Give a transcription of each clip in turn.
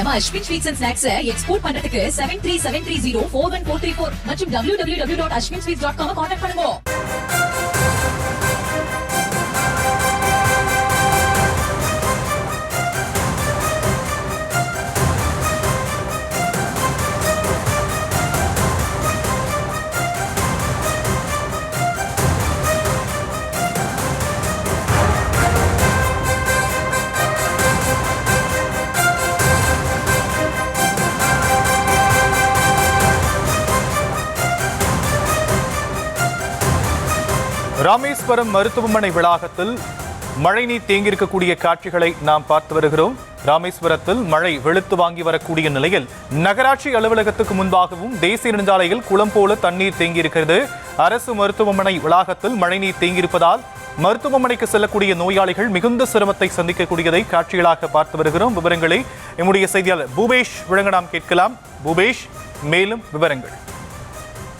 நம்ம Ashwin sweets and snacks export பண்றதுக்கு 7373041434 மற்றும் www.ashwinsweets.com கான்டாக்ட் பண்ணுங்க. ராமேஸ்வரம் மருத்துவமனை வளாகத்தில் மழைநீர் தேங்கியிருக்கக்கூடிய காட்சிகளை நாம் பார்த்து வருகிறோம். ராமேஸ்வரத்தில் மழை வெளுத்து வாங்கி வரக்கூடிய நிலையில் நகராட்சி அலுவலகத்துக்கு முன்பாகவும் தேசிய நெடுஞ்சாலையில் குளம் போல தண்ணீர் தேங்கியிருக்கிறது. அரசு மருத்துவமனை வளாகத்தில் மழைநீர் தேங்கியிருப்பதால் மருத்துவமனைக்கு செல்லக்கூடிய நோயாளிகள் மிகுந்த சிரமத்தை சந்திக்கக்கூடியதை காட்சிகளாக பார்த்து வருகிறோம். விவரங்களை நம்முடைய செய்தியாளர் பூபேஷ் வழங்க நாம் கேட்கலாம். பூபேஷ், மேலும் விவரங்கள்.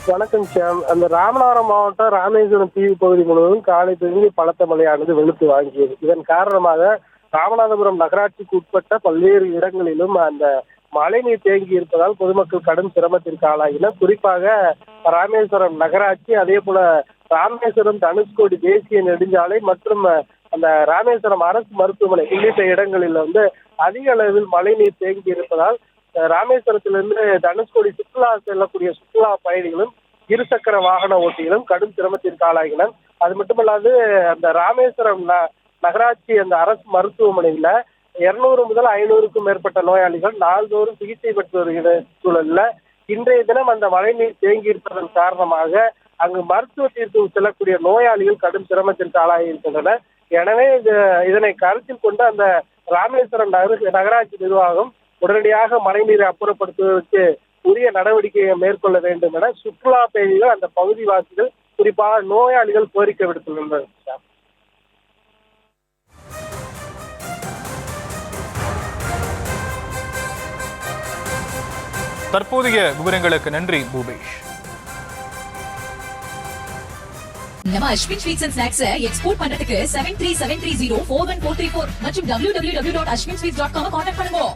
வணக்கம் சாம். அந்த ராமநாதபுரம் மாவட்டம் ராமேஸ்வரம் தீவு பகுதி முழுவதும் காலை தொடங்கி பலத்த மழையானது வெளுத்து வாங்கியது. இதன் காரணமாக ராமநாதபுரம் நகராட்சிக்கு உட்பட்ட பல்வேறு இடங்களிலும் அந்த மழைநீர் தேங்கி இருப்பதால் பொதுமக்கள் கடும் சிரமத்திற்கு ஆளாகினர். குறிப்பாக ராமேஸ்வரம் நகராட்சி, அதே போல ராமேஸ்வரம் தனுஷ்கோடி தேசிய நெடுஞ்சாலை மற்றும் அந்த ராமேஸ்வரம் அரசு மருத்துவமனை உள்ளிட்ட இடங்களில் அதிக அளவில் மழைநீர் தேங்கி இருப்பதால் ராமேஸ்வரத்திலிருந்து தனுஷ்கோடி சுற்றுலா செல்லக்கூடிய சுற்றுலா பயணிகளும் இருசக்கர வாகன ஓட்டிகளும் கடும் சிரமத்திற்கு ஆளாகினர். அது மட்டுமல்லாது அந்த ராமேஸ்வரம் நகராட்சி அந்த அரசு மருத்துவமனையில 200 முதல் 500க்கும் மேற்பட்ட நோயாளிகள் நாள்தோறும் சிகிச்சை பெற்று வருகிற சூழல்ல இன்றைய தினம் அந்த மழைநீர் தேங்கி இருப்பதன் காரணமாக அங்கு மருத்துவத்திற்கு செல்லக்கூடிய நோயாளிகள் கடும் சிரமத்திற்கு ஆளாகி இருக்கின்றனர். எனவே இதனை கருத்தில் கொண்டு அந்த ராமேஸ்வரம் நகராட்சி நிர்வாகம் உடனடியாக மழைநீரை அப்புறப்படுத்துவதற்கு உரிய நடவடிக்கையை மேற்கொள்ள வேண்டும் என சுற்றுலா பயணிகள், அந்த பகுதிவாசிகள், குறிப்பாக நோயாளிகள் கோரிக்கை விடுத்துள்ளனர். தற்போதைய விவரங்களுக்கு நன்றி பூபேஷ். நம்ம Ashwin sweets and snacks export பண்றதுக்கு 7373041434 மற்றும் www.ashwinsweets.com கான்டாக்ட் பண்ணுங்க.